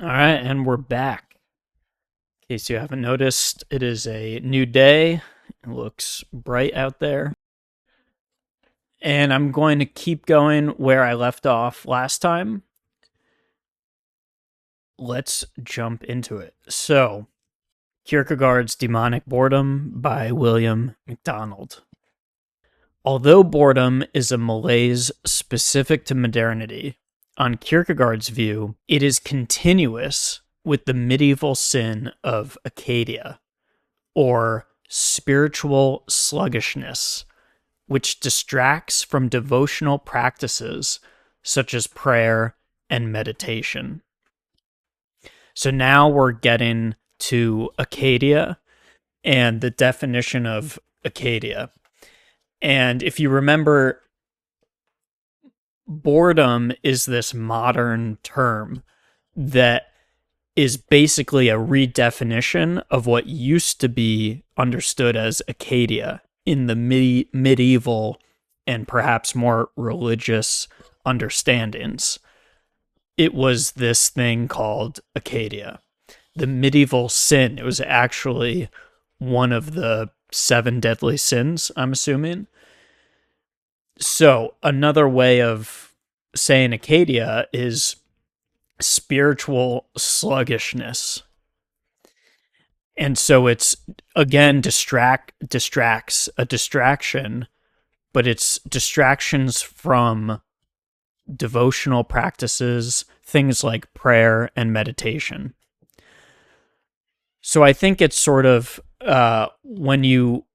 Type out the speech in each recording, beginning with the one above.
All right, and we're back. In case you haven't noticed, it is a new day. It looks bright out there. And I'm going to keep going where I left off last time. Let's jump into it. So, Kierkegaard's Demonic Boredom by William McDonald. Although boredom is a malaise specific to modernity, on Kierkegaard's view, it is continuous with the medieval sin of acedia, or spiritual sluggishness, which distracts from devotional practices such as prayer and meditation. So now we're getting to acedia and the definition of acedia. And if you remember, boredom is this modern term that is basically a redefinition of what used to be understood as acedia in the medieval and perhaps more religious understandings. It was this thing called acedia. The medieval sin, it was actually one of the 7 deadly sins, I'm assuming. So another way of saying acedia is spiritual sluggishness. And so it's, again, distracts, a distraction, but it's distractions from devotional practices, things like prayer and meditation. So I think it's sort of when you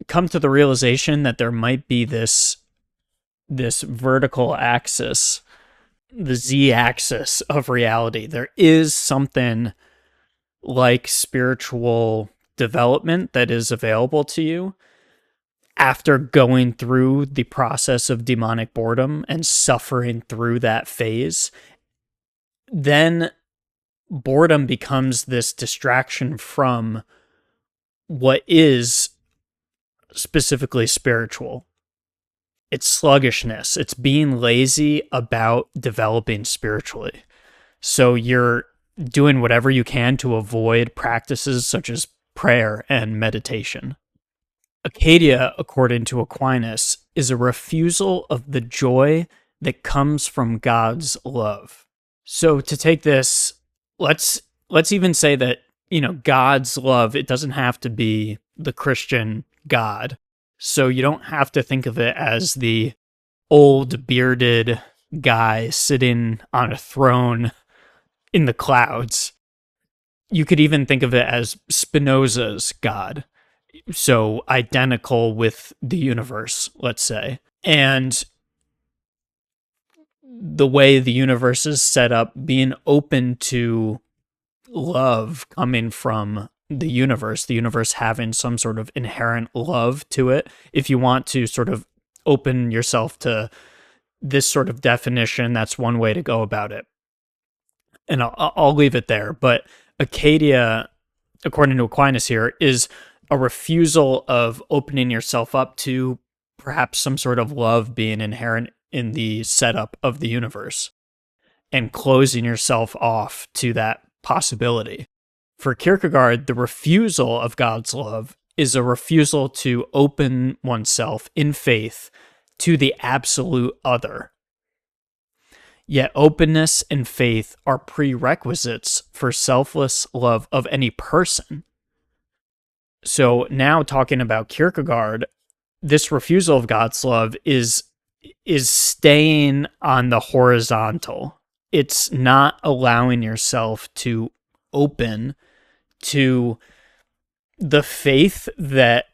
come to the realization that there might be this vertical axis, the z-axis of reality. There is something like spiritual development that is available to you after going through the process of demonic boredom and suffering through that phase. Then boredom becomes this distraction from what is specifically spiritual. It's sluggishness. It's being lazy about developing spiritually. So you're doing whatever you can to avoid practices such as prayer and meditation. Acedia, according to Aquinas, is a refusal of the joy that comes from God's love. So to take this, let's even say that, God's love, it doesn't have to be the Christian God. So you don't have to think of it as the old bearded guy sitting on a throne in the clouds. You could even think of it as Spinoza's God. So identical with the universe, let's say. And the way the universe is set up, being open to love coming from the universe having some sort of inherent love to it. If you want to sort of open yourself to this sort of definition, that's one way to go about it. And I'll leave it there. But acedia, according to Aquinas here, is a refusal of opening yourself up to perhaps some sort of love being inherent in the setup of the universe and closing yourself off to that possibility. For Kierkegaard, the refusal of God's love is a refusal to open oneself in faith to the absolute other. Yet openness and faith are prerequisites for selfless love of any person. So now talking about Kierkegaard, this refusal of God's love is staying on the horizontal. It's not allowing yourself to open to the faith that,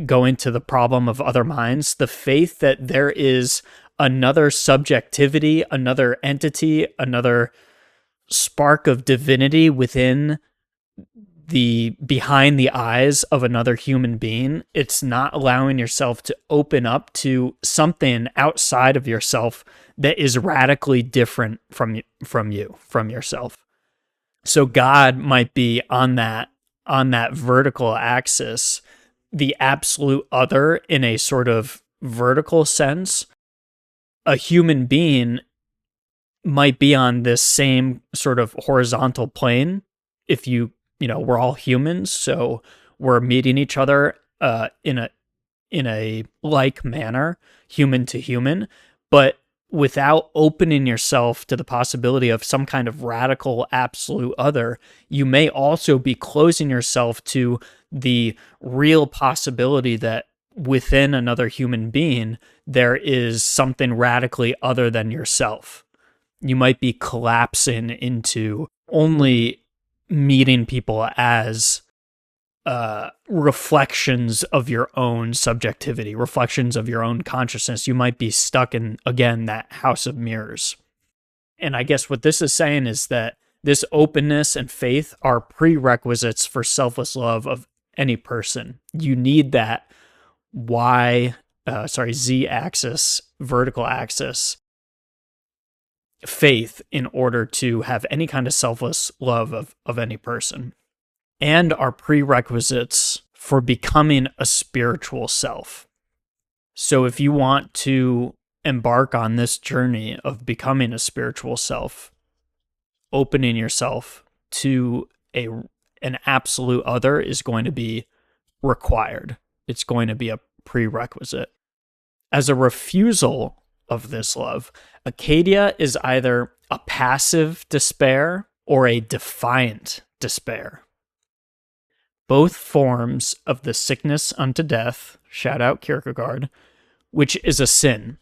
going to the problem of other minds, the faith that there is another subjectivity, another entity, another spark of divinity within behind the eyes of another human being. It's not allowing yourself to open up to something outside of yourself that is radically different from yourself. So God might be on that vertical axis, the absolute other in a sort of vertical sense. A human being might be on this same sort of horizontal plane. If we're all humans, so we're meeting each other in a like manner, human to human, but without opening yourself to the possibility of some kind of radical absolute other, you may also be closing yourself to the real possibility that within another human being, there is something radically other than yourself. You might be collapsing into only meeting people as reflections of your own subjectivity, reflections of your own consciousness. You might be stuck in, again, that house of mirrors. And I guess what this is saying is that this openness and faith are prerequisites for selfless love of any person. You need that Z-axis, vertical axis, faith in order to have any kind of selfless love of any person, and are prerequisites for becoming a spiritual self. So if you want to embark on this journey of becoming a spiritual self, opening yourself to an absolute other is going to be required. It's going to be a prerequisite. As a refusal of this love, acedia is either a passive despair or a defiant despair. Both forms of the sickness unto death, shout out Kierkegaard, which is a sin,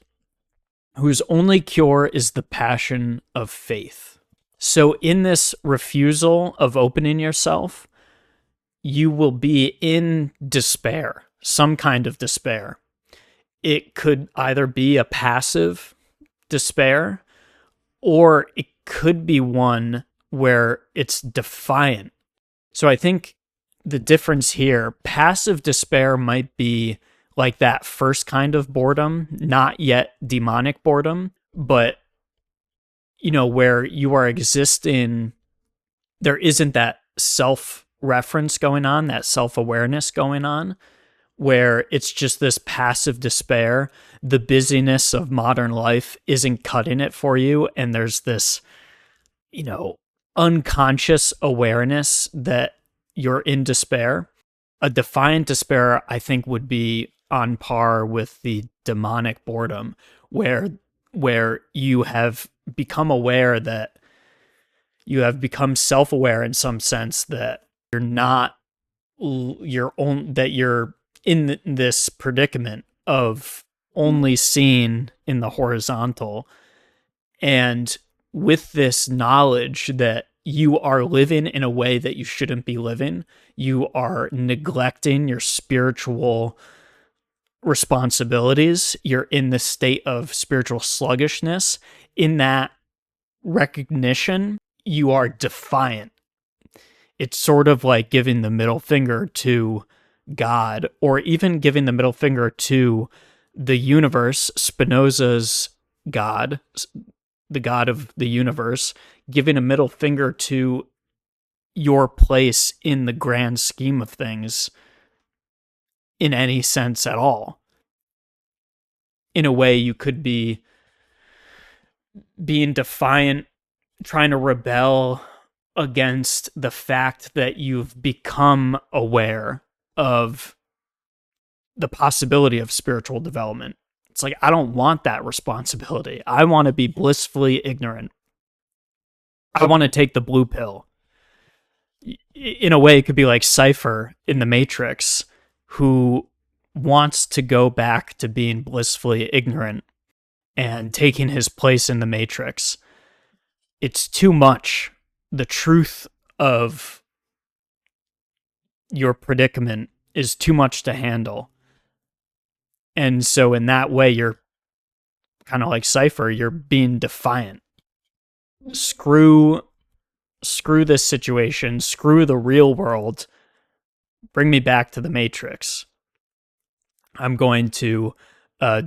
whose only cure is the passion of faith. So in this refusal of opening yourself, you will be in despair, some kind of despair. It could either be a passive despair, or it could be one where it's defiant. So I think the difference here, passive despair might be like that first kind of boredom, not yet demonic boredom, but, where you are existing, there isn't that self-reference going on, that self-awareness going on, where it's just this passive despair. The busyness of modern life isn't cutting it for you, and there's this, unconscious awareness that you're in despair. A defiant despair, I think, would be on par with the demonic boredom, where you have become aware that you have become self-aware in some sense that you're not your own, that you're in this predicament of only seeing in the horizontal. And with this knowledge that you are living in a way that you shouldn't be living, you are neglecting your spiritual responsibilities, you're in the state of spiritual sluggishness. In that recognition, you are defiant. It's sort of like giving the middle finger to God, or even giving the middle finger to the universe, Spinoza's God, the God of the universe, giving a middle finger to your place in the grand scheme of things in any sense at all. In a way, you could be being defiant, trying to rebel against the fact that you've become aware of the possibility of spiritual development. It's like, I don't want that responsibility. I want to be blissfully ignorant. I want to take the blue pill. In a way, it could be like Cypher in the Matrix, who wants to go back to being blissfully ignorant and taking his place in the Matrix. It's too much. The truth of your predicament is too much to handle. And so in that way, you're kind of like Cypher, you're being defiant. Screw this situation, screw the real world, bring me back to the Matrix. I'm going to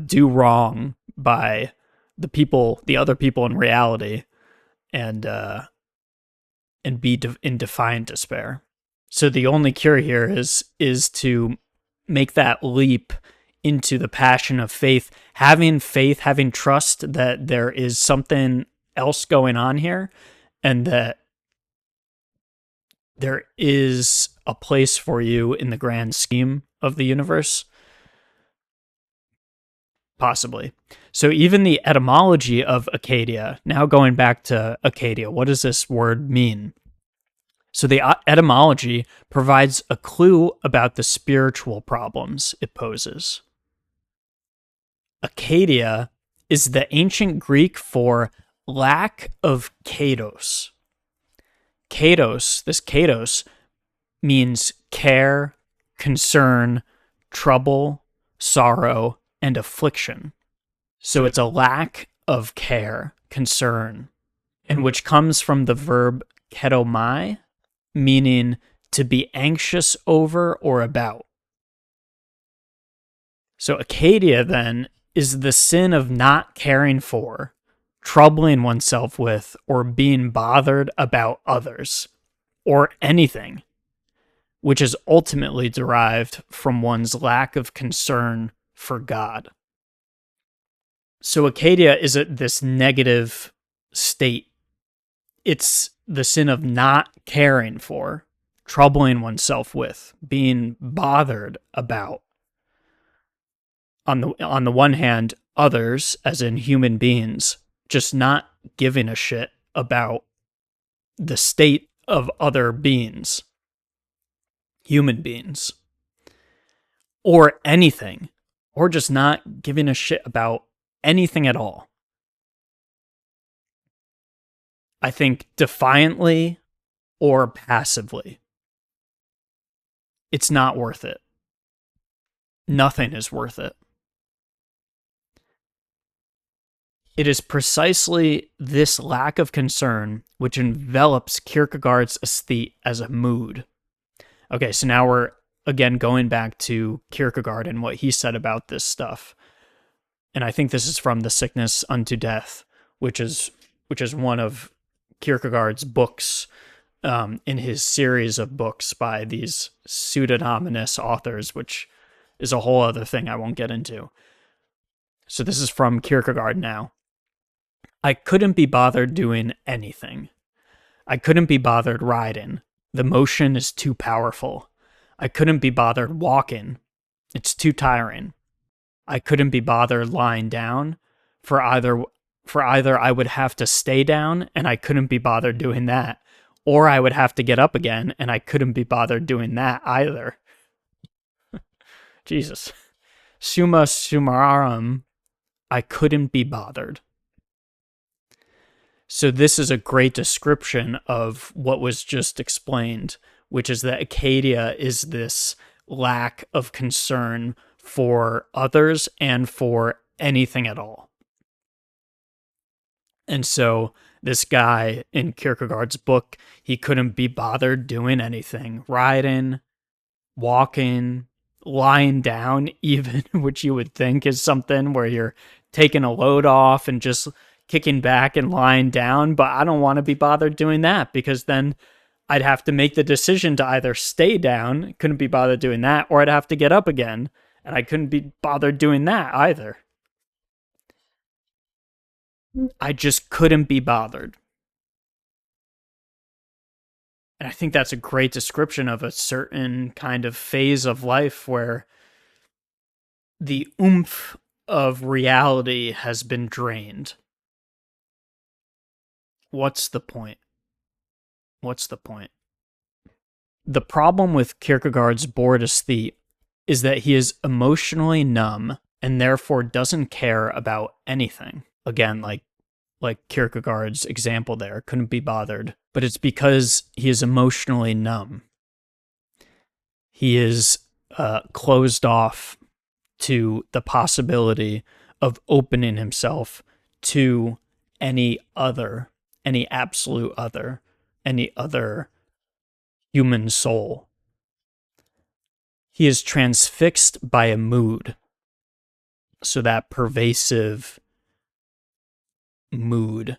do wrong by the other people in reality, and be in defiant despair. So the only cure here is to make that leap into the passion of faith, having trust that there is something else going on here, and that there is a place for you in the grand scheme of the universe? Possibly. So even the etymology of Acadia, now going back to Acadia, what does this word mean? So the etymology provides a clue about the spiritual problems it poses. Acadia is the ancient Greek for lack of katos. This katos means care, concern, trouble, sorrow, and affliction. So it's a lack of care, concern, and which comes from the verb ketomai, meaning to be anxious over or about. So Acadia then is the sin of not caring for, troubling oneself with, or being bothered about others, or anything, which is ultimately derived from one's lack of concern for God. So Acadia is this negative state. It's the sin of not caring for, troubling oneself with, being bothered about. On the one hand, others, as in human beings, just not giving a shit about the state of other beings, human beings, or anything, or just not giving a shit about anything at all. I think defiantly or passively. It's not worth it. Nothing is worth it. It is precisely this lack of concern which envelops Kierkegaard's aesthete as a mood. Okay, so now we're again going back to Kierkegaard and what he said about this stuff. And I think this is from The Sickness Unto Death, which is one of Kierkegaard's books in his series of books by these pseudonymous authors, which is a whole other thing I won't get into. So this is from Kierkegaard now. I couldn't be bothered doing anything. I couldn't be bothered riding. The motion is too powerful. I couldn't be bothered walking. It's too tiring. I couldn't be bothered lying down. For either I would have to stay down, and I couldn't be bothered doing that, or I would have to get up again, and I couldn't be bothered doing that either. Jesus. Summa summarum, I couldn't be bothered. So this is a great description of what was just explained, which is that Acadia is this lack of concern for others and for anything at all. And so this guy in Kierkegaard's book, he couldn't be bothered doing anything, riding, walking, lying down even, which you would think is something where you're taking a load off and just kicking back and lying down. But I don't want to be bothered doing that, because then I'd have to make the decision to either stay down, couldn't be bothered doing that, or I'd have to get up again, and I couldn't be bothered doing that either. I just couldn't be bothered. And I think that's a great description of a certain kind of phase of life where the oomph of reality has been drained. What's the point? What's the point? The problem with Kierkegaard's bored aesthete is that he is emotionally numb and therefore doesn't care about anything. Again, like Kierkegaard's example there, couldn't be bothered. But it's because he is emotionally numb. He is closed off to the possibility of opening himself to any other, any absolute other, any other human soul. He is transfixed by a mood. So that pervasive mood,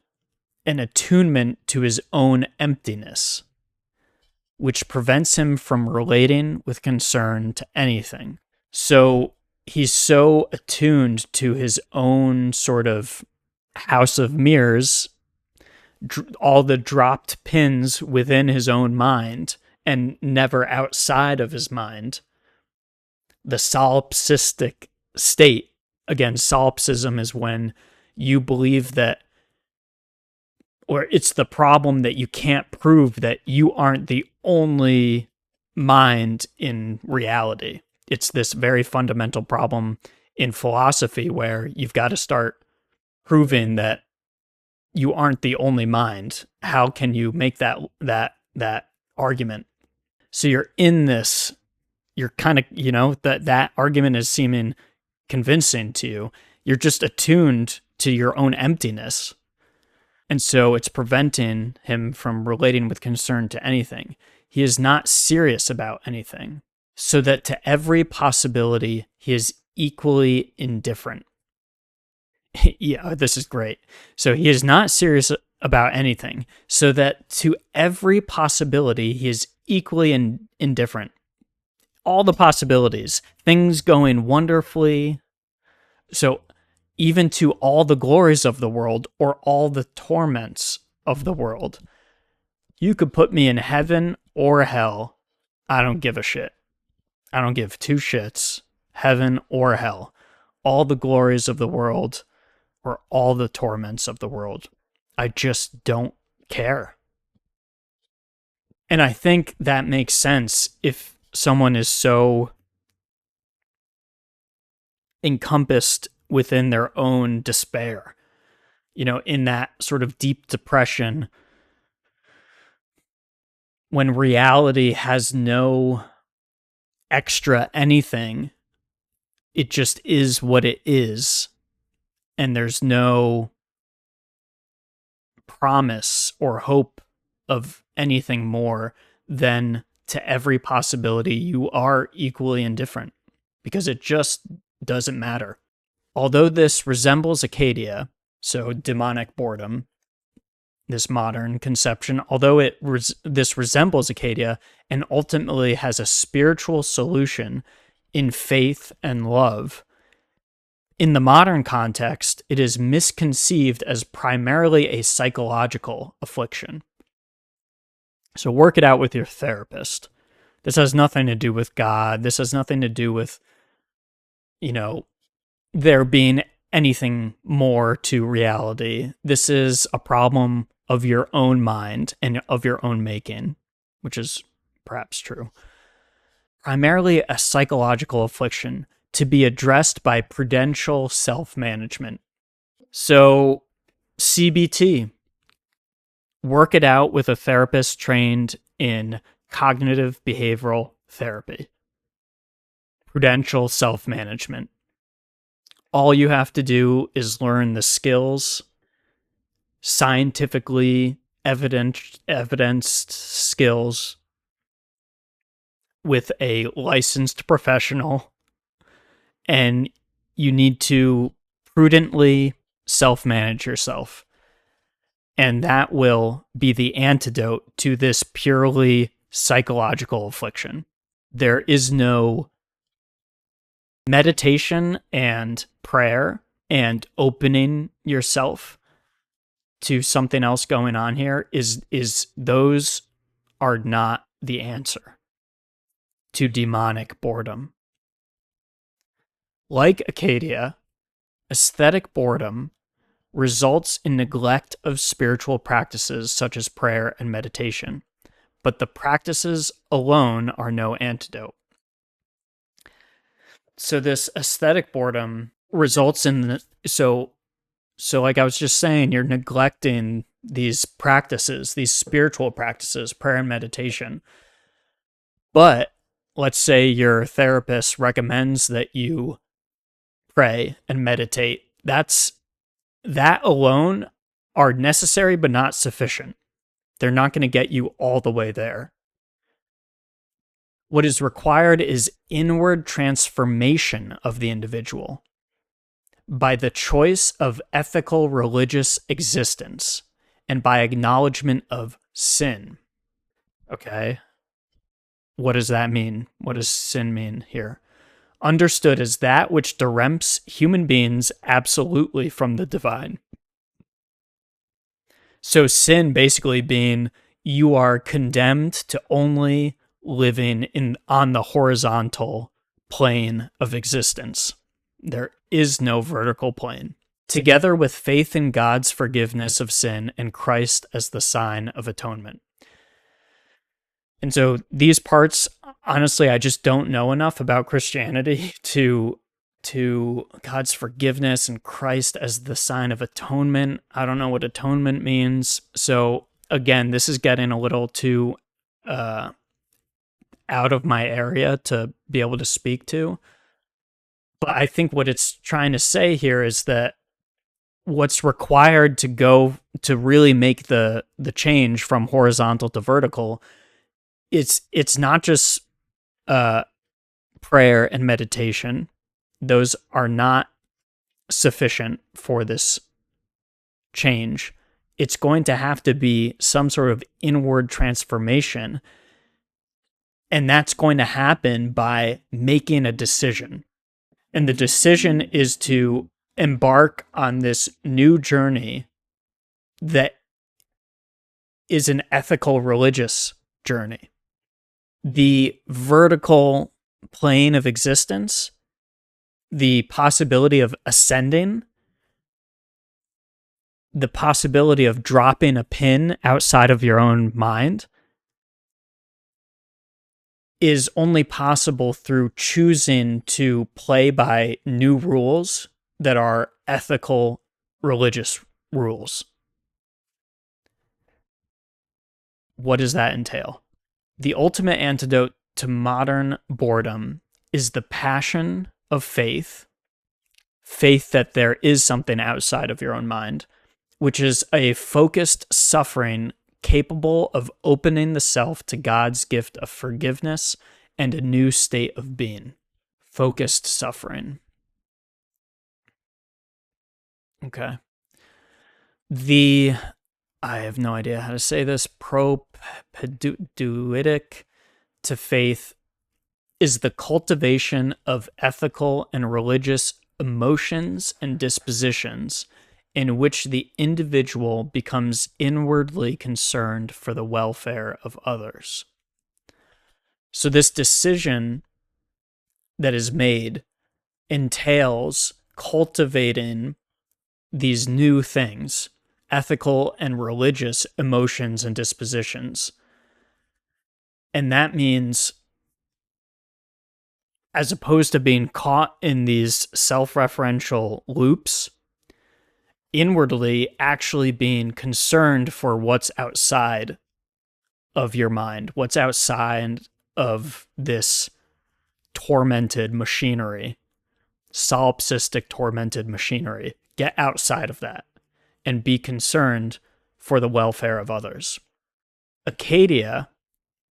an attunement to his own emptiness, which prevents him from relating with concern to anything. So he's so attuned to his own sort of house of mirrors all the dropped pins within his own mind and never outside of his mind. The solipsistic state, again, solipsism is when you believe that, or it's the problem that you can't prove that you aren't the only mind in reality. It's this very fundamental problem in philosophy where you've got to start proving that you aren't the only mind. How can you make that argument? So you're in this, you're kind of, that argument is seeming convincing to you. You're just attuned to your own emptiness. And so it's preventing him from relating with concern to anything. He is not serious about anything, so that to every possibility, he is equally indifferent. Yeah, this is great. So he is not serious about anything, so that to every possibility, he is equally indifferent. All the possibilities, things going wonderfully. So even to all the glories of the world or all the torments of the world, you could put me in heaven or hell. I don't give a shit. I don't give two shits. Heaven or hell. All the glories of the world or all the torments of the world. I just don't care. And I think that makes sense if someone is so encompassed within their own despair, in that sort of deep depression, when reality has no extra anything, it just is what it is, and there's no promise or hope of anything more than to every possibility you are equally indifferent, because it just doesn't matter. Although this resembles Acadia, so demonic boredom, this modern conception, although this resembles Acadia and ultimately has a spiritual solution in faith and love, in the modern context, it is misconceived as primarily a psychological affliction. So work it out with your therapist. This has nothing to do with God. This has nothing to do with, there being anything more to reality. This is a problem of your own mind and of your own making, which is perhaps true. Primarily a psychological affliction to be addressed by prudential self-management. So, CBT. Work it out with a therapist trained in cognitive behavioral therapy. Prudential self-management. All you have to do is learn the skills, scientifically evidenced skills with a licensed professional, and you need to prudently self-manage yourself. And that will be the antidote to this purely psychological affliction. There is no meditation and prayer and opening yourself to something else going on here is those are not the answer to demonic boredom. Like Acadia, aesthetic boredom results in neglect of spiritual practices such as prayer and meditation, but the practices alone are no antidote. So this aesthetic boredom results in so like I was just saying, you're neglecting these practices, these spiritual practices, prayer and meditation. But let's say your therapist recommends that you pray and meditate. That alone are necessary but not sufficient. They're not going to get you all the way there. What is required is inward transformation of the individual by the choice of ethical religious existence and by acknowledgement of sin. Okay? What does that mean? What does sin mean here? Understood as that which dirempts human beings absolutely from the divine. So sin basically being you are condemned to only living on the horizontal plane of existence. There is no vertical plane. Together with faith in God's forgiveness of sin and Christ as the sign of atonement. And so these parts, honestly, I just don't know enough about Christianity to God's forgiveness and Christ as the sign of atonement. I don't know what atonement means. So again, this is getting a little too out of my area to be able to speak to. But I think what it's trying to say here is that what's required to really make the change from horizontal to vertical, it's not just prayer and meditation. Those are not sufficient for this change. It's going to have to be some sort of inward transformation. And that's going to happen by making a decision. And the decision is to embark on this new journey that is an ethical religious journey. The vertical plane of existence, the possibility of ascending, the possibility of dropping a pin outside of your own mind is only possible through choosing to play by new rules that are ethical religious rules. What does that entail? The ultimate antidote to modern boredom is the passion of faith that there is something outside of your own mind, which is a focused suffering capable of opening the self to God's gift of forgiveness and a new state of being. Focused suffering. Okay. I have no idea how to say this, propedeutic to faith is the cultivation of ethical and religious emotions and dispositions in which the individual becomes inwardly concerned for the welfare of others. So this decision that is made entails cultivating these new things, ethical and religious emotions and dispositions. And that means, as opposed to being caught in these self-referential loops, inwardly actually being concerned for what's outside of your mind, what's outside of this tormented machinery, solipsistic tormented machinery. Get outside of that and be concerned for the welfare of others. Acadia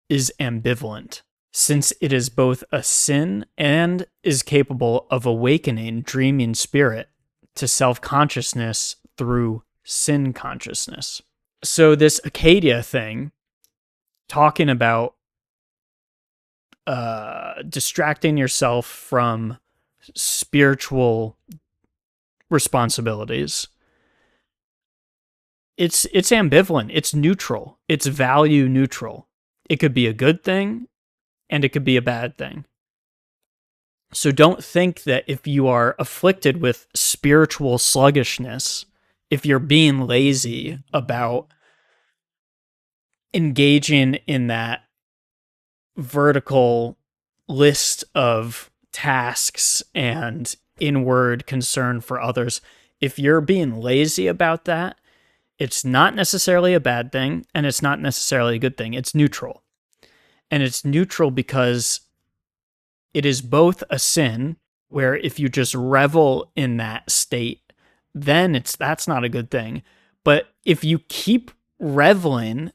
is ambivalent, since it is both a sin and is capable of awakening dreaming spirit to self-consciousness through sin consciousness. So this Acadia thing, talking about distracting yourself from spiritual responsibilities, it's ambivalent, it's neutral, it's value neutral. It could be a good thing and it could be a bad thing. So don't think that if you are afflicted with spiritual sluggishness, if you're being lazy about engaging in that vertical list of tasks and inward concern for others, if you're being lazy about that, it's not necessarily a bad thing and it's not necessarily a good thing. It's neutral. And it's neutral because it is both a sin, where if you just revel in that state, then that's not a good thing. But if you keep reveling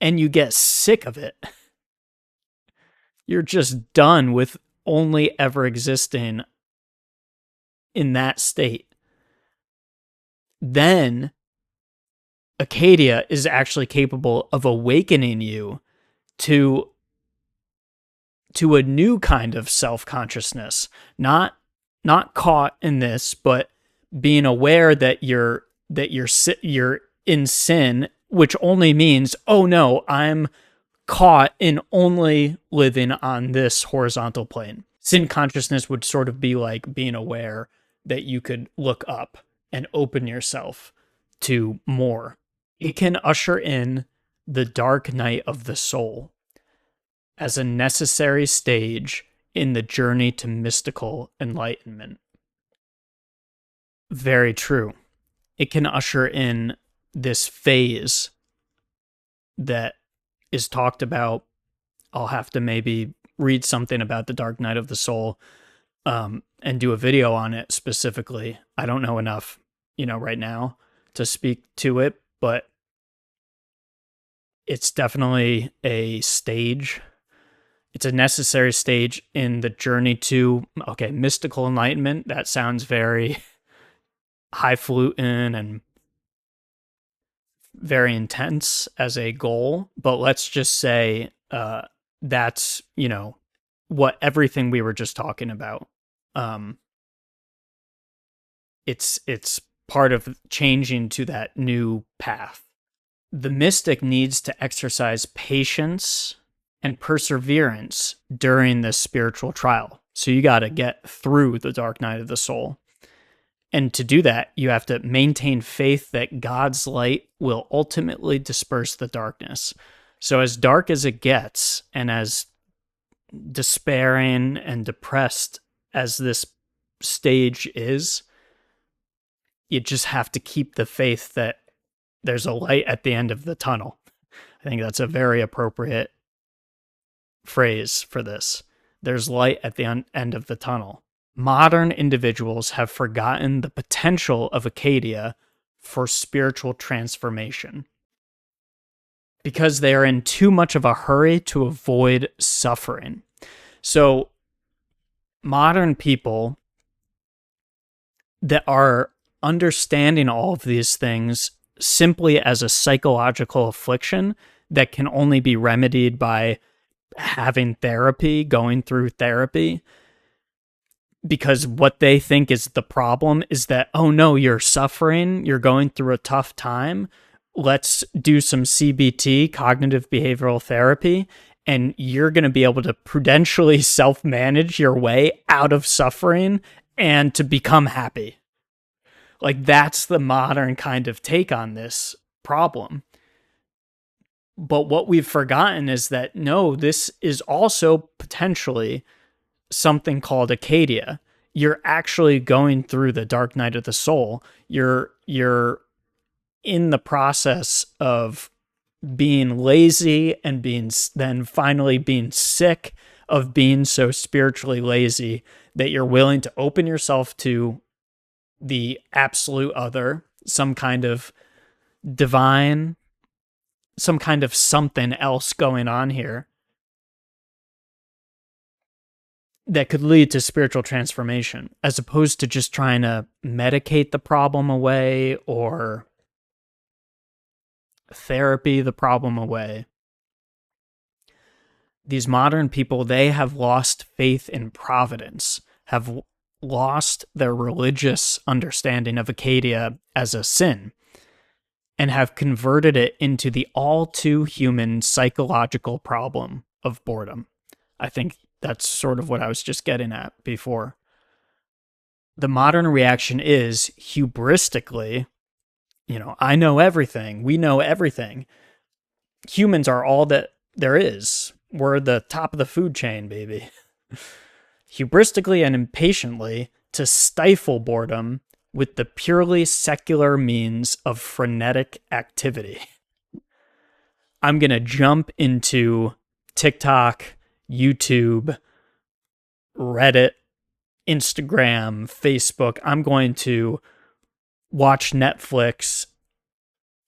and you get sick of it, you're just done with only ever existing in that state. Then Acadia is actually capable of awakening you to a new kind of self-consciousness, not caught in this, but being aware that you're in sin, which only means, oh no, I'm caught in only living on this horizontal plane. Sin consciousness would sort of be like being aware that you could look up and open yourself to more. It can usher in the dark night of the soul as a necessary stage in the journey to mystical enlightenment. Very true. It can usher in this phase that is talked about. I'll have to maybe read something about the dark night of the soul and do a video on it specifically. I don't know enough, right now to speak to it, but it's definitely a stage. It's a necessary stage in the journey to, mystical enlightenment. That sounds very highfalutin and very intense as a goal, but let's just say that's, what everything we were just talking about. It's part of changing to that new path. The mystic needs to exercise patience and perseverance during this spiritual trial. So you got to get through the dark night of the soul. And to do that, you have to maintain faith that God's light will ultimately disperse the darkness. So as dark as it gets, and as despairing and depressed as this stage is, you just have to keep the faith that there's a light at the end of the tunnel. I think that's a very appropriate phrase for this. There's light at the end of the tunnel. Modern individuals have forgotten the potential of Acadia for spiritual transformation because they are in too much of a hurry to avoid suffering. So, modern people that are understanding all of these things simply as a psychological affliction that can only be remedied by having therapy, going through therapy, because what they think is the problem is that, oh no, you're suffering, you're going through a tough time, let's do some CBT, cognitive behavioral therapy, and you're going to be able to prudentially self-manage your way out of suffering and to become happy. Like, that's the modern kind of take on this problem. But what we've forgotten is that, no, this is also potentially something called Acadia. You're actually going through the dark night of the soul. You're in the process of being lazy and then finally being sick of being so spiritually lazy that you're willing to open yourself to the absolute other, some kind of divine, some kind of something else going on here that could lead to spiritual transformation, as opposed to just trying to medicate the problem away or therapy the problem away. These modern people, they have lost faith in providence, have lost their religious understanding of Acadia as a sin, and have converted it into the all too human psychological problem of boredom. I think that's sort of what I was just getting at before. The modern reaction is hubristically, I know everything. We know everything. Humans are all that there is. We're the top of the food chain, baby. Hubristically and impatiently to stifle boredom with the purely secular means of frenetic activity. I'm going to jump into TikTok, YouTube, Reddit, Instagram, Facebook. I'm going to watch Netflix.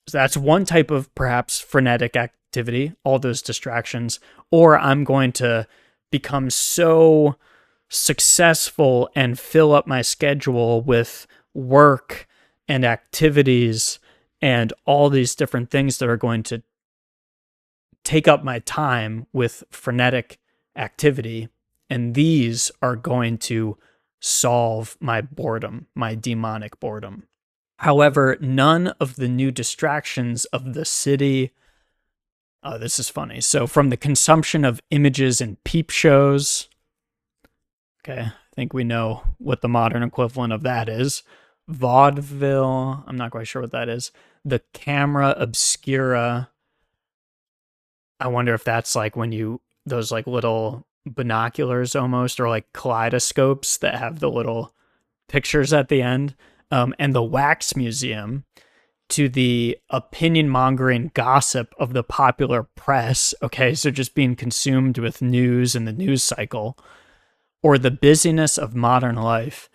So that's one type of perhaps frenetic activity, all those distractions. Or I'm going to become so successful and fill up my schedule with work and activities and all these different things that are going to take up my time with frenetic activity. And these are going to solve my boredom, my demonic boredom. However, none of the new distractions of the city. Oh, this is funny. So, from the consumption of images and peep shows. Okay, I think we know what the modern equivalent of that is. Vaudeville. I'm not quite sure what that is. The camera obscura. I wonder if that's like when you, those like little binoculars almost, or like kaleidoscopes that have the little pictures at the end. And the wax museum, to the opinion mongering gossip of the popular press. Okay, so just being consumed with news and the news cycle, or the busyness of modern life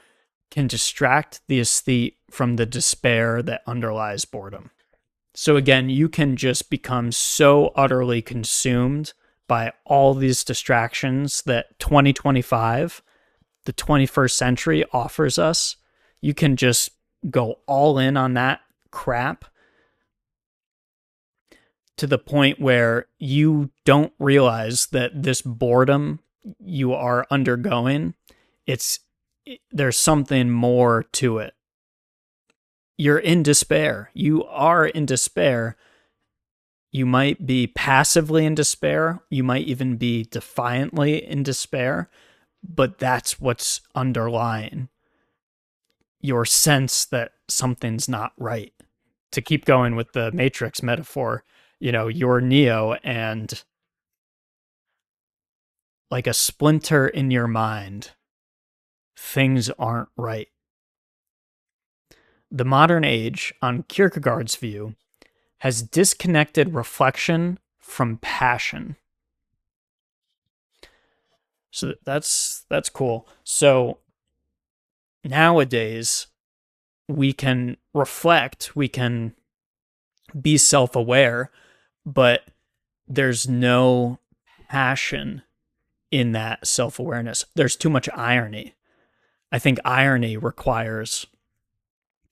can distract the aesthete from the despair that underlies boredom. So again, you can just become so utterly consumed by all these distractions that 2025, the 21st century, offers us. You can just go all in on that crap to the point where you don't realize that this boredom you are undergoing, there's something more to it. You're in despair. You are in despair. You might be passively in despair. You might even be defiantly in despair, but that's what's underlying your sense that something's not right. To keep going with the Matrix metaphor, you're Neo, and like a splinter in your mind, things aren't right. The modern age, on Kierkegaard's view, has disconnected reflection from passion. So that's cool. So nowadays, we can reflect, we can be self-aware, but there's no passion in that self-awareness. There's too much irony. I think irony requires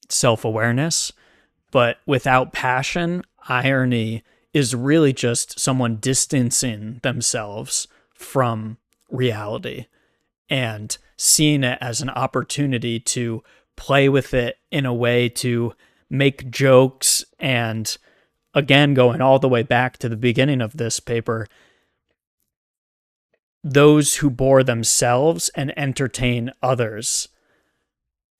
self-awareness, but without passion, irony is really just someone distancing themselves from reality and seeing it as an opportunity to play with it in a way to make jokes. And again, going all the way back to the beginning of this paper, those who bore themselves and entertain others.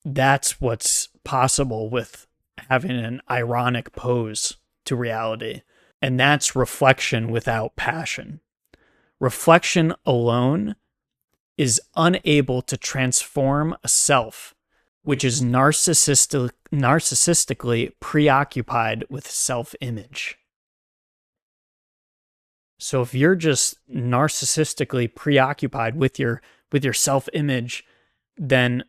That's what's possible with having an ironic pose to reality. And that's reflection without passion. Reflection alone is unable to transform a self which is narcissistically preoccupied with self-image. So if you're just narcissistically preoccupied with your self-image, then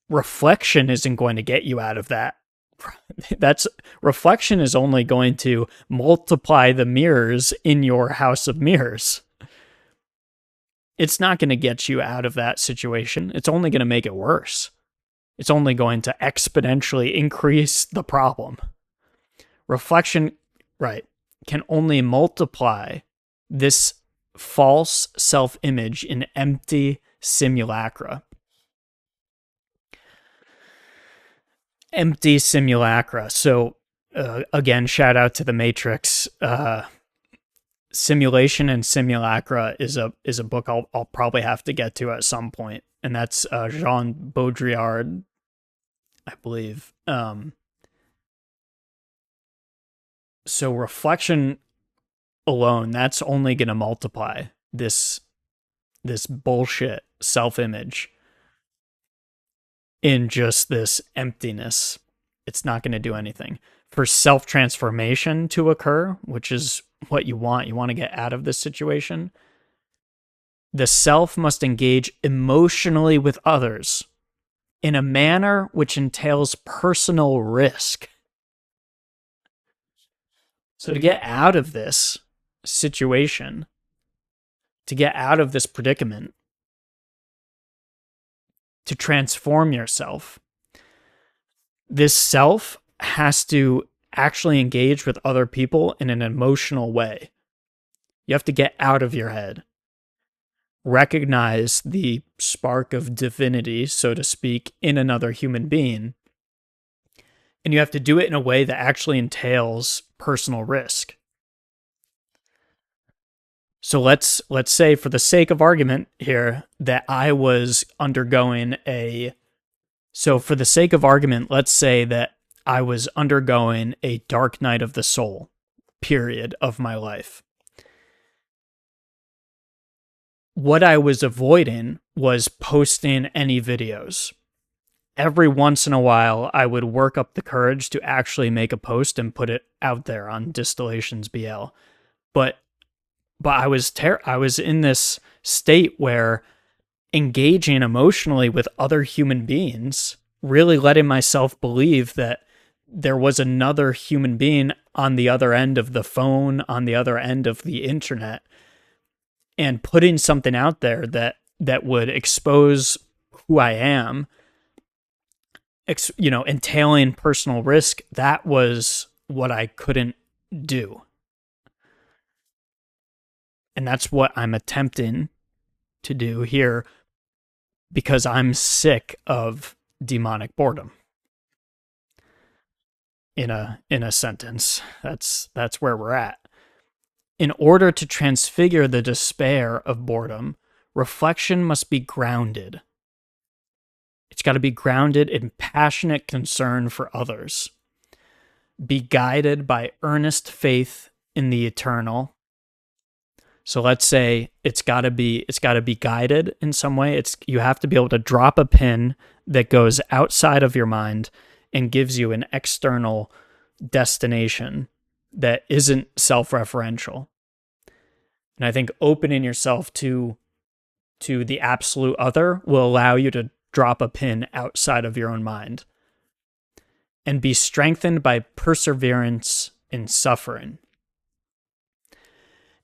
reflection isn't going to get you out of that. Reflection is only going to multiply the mirrors in your house of mirrors. It's not going to get you out of that situation. It's only going to make it worse. It's only going to exponentially increase the problem. Reflection, right, can only multiply this false self-image in empty simulacra. Empty simulacra. So, again, shout out to the Matrix. Simulation and Simulacra is a book I'll probably have to get to at some point, and that's Jean Baudrillard, I believe. So reflection alone, that's only going to multiply this bullshit self-image in just this emptiness. It's not going to do anything. For self-transformation to occur, which is what you want to get out of this situation, the self must engage emotionally with others in a manner which entails personal risk. So to get out of this situation, to get out of this predicament, to transform yourself, this self has to actually engage with other people in an emotional way. You have to get out of your head. Recognize the spark of divinity, so to speak, in another human being, And you have to do it in a way that actually entails personal risk. So let's say, for the sake of argument here, that I was undergoing a let's say that I was undergoing a dark night of the soul period of my life. What I was avoiding was posting any videos. Every once in a while, I would work up the courage to actually make a post and put it out there on distillationsbl. But I was in this state where engaging emotionally with other human beings, really letting myself believe that there was another human being on the other end of the phone, on the other end of the internet, and putting something out there that would expose who I am, entailing personal risk. That was what I couldn't do. And that's what I'm attempting to do here, because I'm sick of demonic boredom. In a sentence, that's where we're at. In order to transfigure the despair of boredom, reflection must be grounded. It's got to be grounded in passionate concern for others. Be guided by earnest faith in the eternal. So let's say it's got to be guided in some way. You have to be able to drop a pin that goes outside of your mind and gives you an external destination that isn't self-referential. And I think opening yourself to the absolute other will allow you to drop a pin outside of your own mind and be strengthened by perseverance in suffering.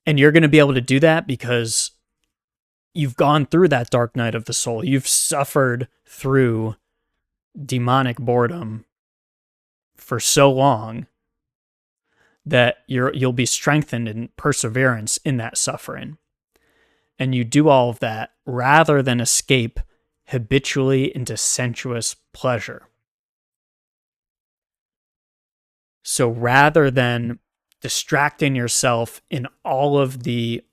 And you're going to be able to do that because you've gone through that dark night of the soul. You've suffered through demonic boredom for so long that you'll be strengthened in perseverance in that suffering. And you do all of that rather than escape habitually into sensuous pleasure. So rather than distracting yourself in all of the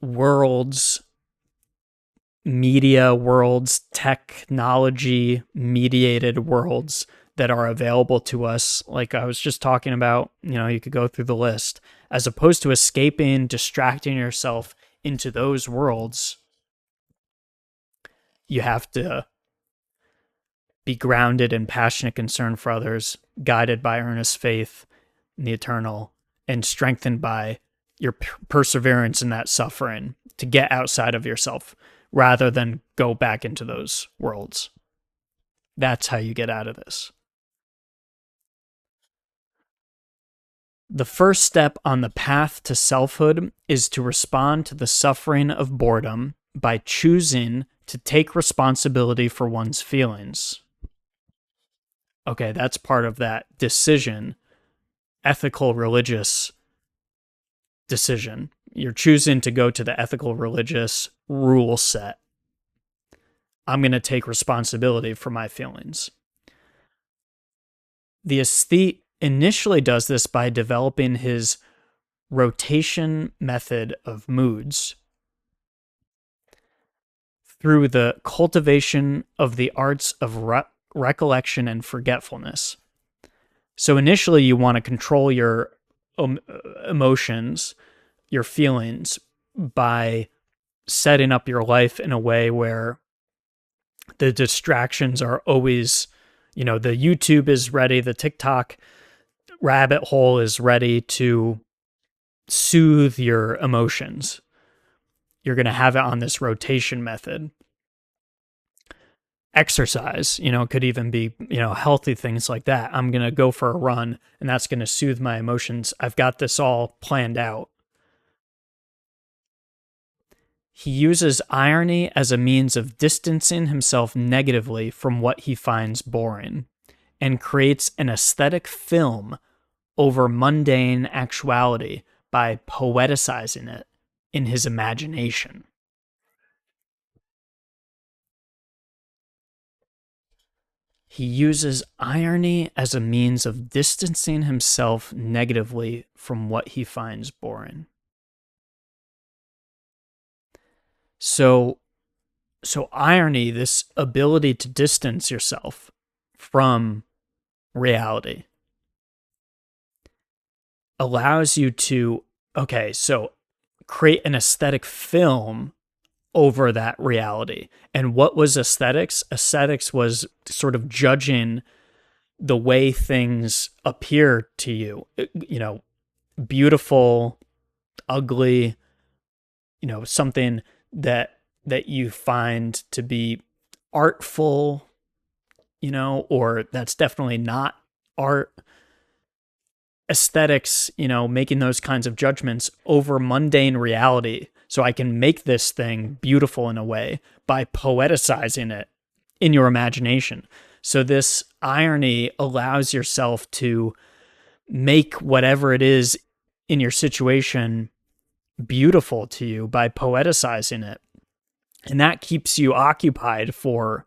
media worlds, technology mediated worlds that are available to us, like I was just talking about, you could go through the list, as opposed to escaping, distracting yourself into those worlds, you have to be grounded in passionate concern for others, guided by earnest faith in the eternal, and strengthened by your perseverance in that suffering to get outside of yourself rather than go back into those worlds. That's how you get out of this. The first step on the path to selfhood is to respond to the suffering of boredom by choosing to take responsibility for one's feelings. Okay, that's part of that decision, ethical religious decision. You're choosing to go to the ethical religious rule set. I'm going to take responsibility for my feelings. The aesthete initially does this by developing his rotation method of moods through the cultivation of the arts of recollection and forgetfulness. So initially you want to control your emotions, your feelings, by setting up your life in a way where the distractions are always, the YouTube is ready, the TikTok rabbit hole is ready to soothe your emotions. You're going to have it on this rotation method. Exercise, could even be, healthy things like that. I'm going to go for a run and that's going to soothe my emotions. I've got this all planned out. He uses irony as a means of distancing himself negatively from what he finds boring and creates an aesthetic film over mundane actuality by poeticizing it in his imagination. He uses irony as a means of distancing himself negatively from what he finds boring. So irony, this ability to distance yourself from reality, allows you to, create an aesthetic film over that reality. And what was aesthetics? Aesthetics was sort of judging the way things appear to you, beautiful, ugly, something that you find to be artful, or that's definitely not art. Aesthetics, making those kinds of judgments over mundane reality. So I can make this thing beautiful in a way by poeticizing it in your imagination. So this irony allows yourself to make whatever it is in your situation beautiful to you by poeticizing it. And that keeps you occupied for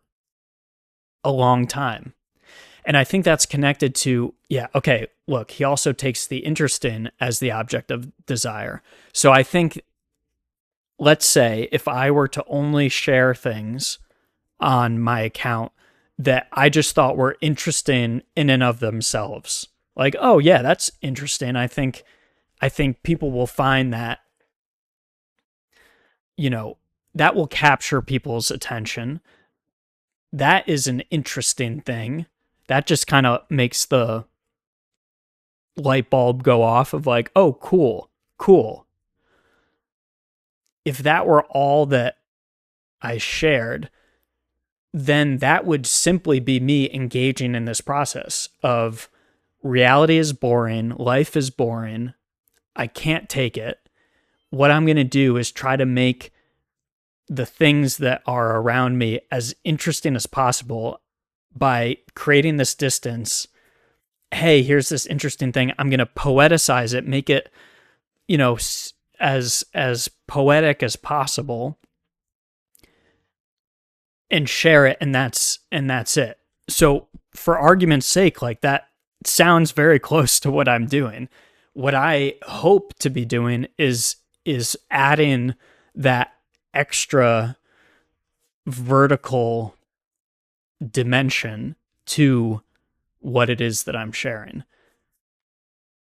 a long time. And I think that's connected to, look, he also takes the interest in as the object of desire. So I think, let's say if I were to only share things on my account that I just thought were interesting in and of themselves, like, oh yeah, that's interesting. I think people will find that, that will capture people's attention. That is an interesting thing. That just kind of makes the light bulb go off of like, oh, cool. If that were all that I shared, then that would simply be me engaging in this process of reality is boring, life is boring, I can't take it. What I'm going to do is try to make the things that are around me as interesting as possible by creating this distance. Hey, here's this interesting thing. I'm going to poeticize it, make it, as poetic as possible, and share it, and that's it. So for argument's sake, like that sounds very close to what I'm doing. What I hope to be doing is adding that extra vertical dimension to what it is that I'm sharing.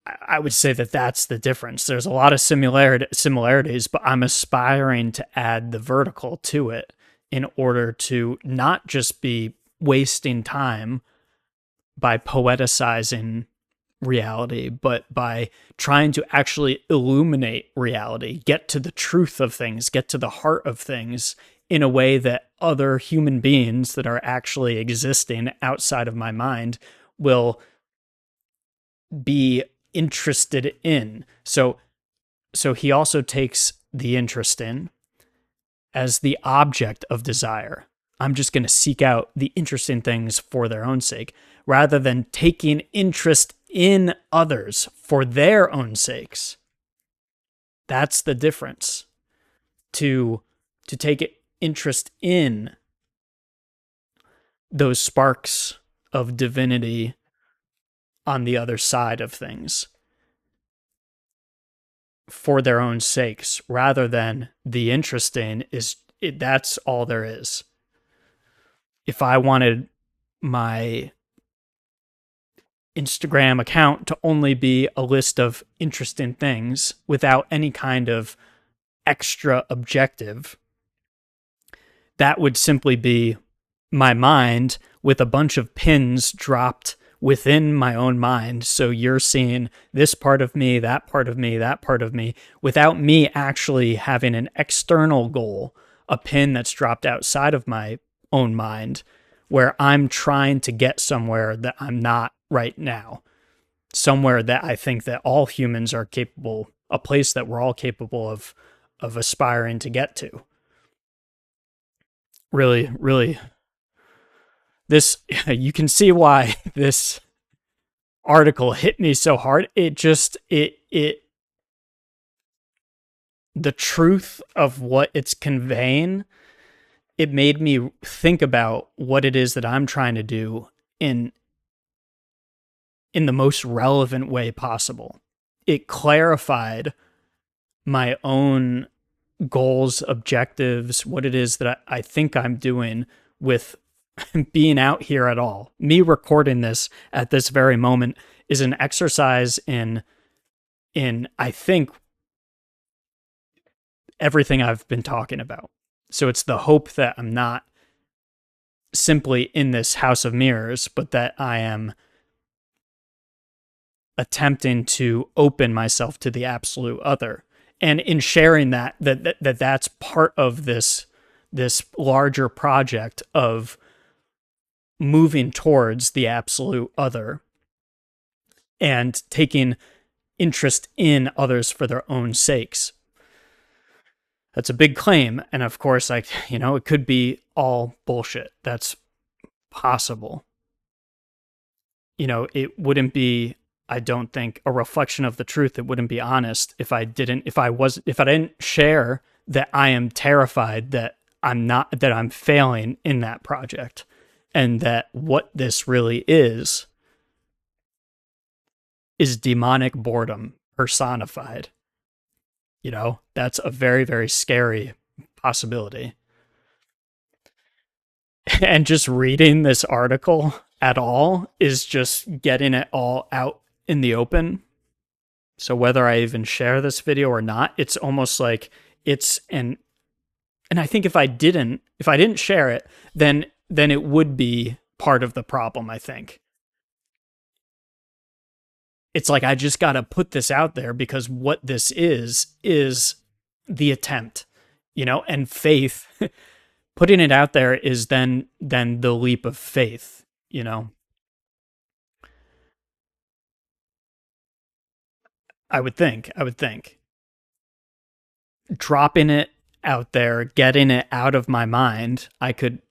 I would say that that's the difference. There's a lot of similarities, but I'm aspiring to add the vertical to it in order to not just be wasting time by poeticizing reality, but by trying to actually illuminate reality, get to the truth of things, get to the heart of things in a way that other human beings that are actually existing outside of my mind will be interested in. So he also takes the interest in as the object of desire. I'm just going to seek out the interesting things for their own sake, rather than taking interest in others for their own sakes. That's the difference. To take interest in those sparks of divinity on the other side of things for their own sakes, rather than the interesting that's all there is. If I wanted my Instagram account to only be a list of interesting things without any kind of extra objective, that would simply be my mind with a bunch of pins dropped within my own mind. So you're seeing this part of me, that part of me, that part of me, without me actually having an external goal, a pin that's dropped outside of my own mind, where I'm trying to get somewhere that I'm not right now, somewhere that I think that all humans are capable, a place that we're all capable of aspiring to get to. Really, really, this, you can see why this article hit me so hard. It the truth of what it's conveying, it made me think about what it is that I'm trying to do in the most relevant way possible. It clarified my own goals, objectives, what it is that I think I'm doing with being out here at all. Me recording this at this very moment is an exercise in I think everything I've been talking about. So it's the hope that I'm not simply in this house of mirrors, but that I am attempting to open myself to the absolute other. And in sharing that's part of this larger project of moving towards the absolute other and taking interest in others for their own sakes. That's a big claim. And of course, it could be all bullshit. That's possible. It wouldn't be, I don't think, a reflection of the truth. It wouldn't be honest if I didn't share that I am terrified that I'm failing in that project, and that what this really is demonic boredom personified. That's a very, very scary possibility. And just reading this article at all is just getting it all out in the open. So whether I even share this video or not, it's almost like and I think if I didn't share it, then it would be part of the problem, I think. It's like I just got to put this out there, because what this is the attempt, and faith. Putting it out there is then the leap of faith, I would think. Dropping it out there, getting it out of my mind, I could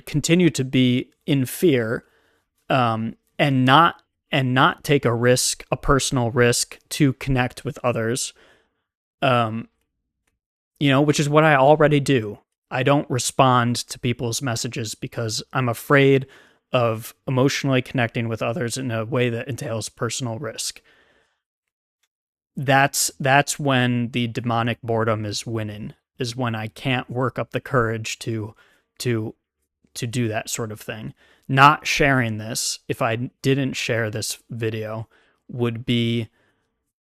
continue to be in fear, and not take a risk, a personal risk, to connect with others, which is what I already do. I don't respond to people's messages because I'm afraid of emotionally connecting with others in a way that entails personal risk. That's when the demonic boredom is winning, is when I can't work up the courage to do that sort of thing. Not sharing this, if I didn't share this video, would be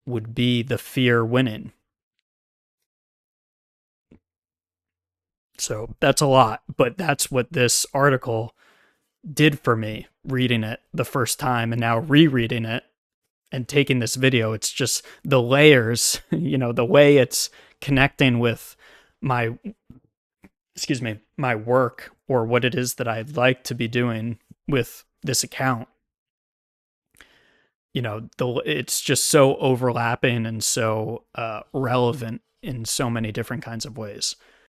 the fear winning. So that's a lot, but that's what this article did for me, reading it the first time and now rereading it and taking this video. It's just the layers, the way it's connecting with my work, or what it is that I'd like to be doing with this account. It's just so overlapping and so relevant in so many different kinds of ways.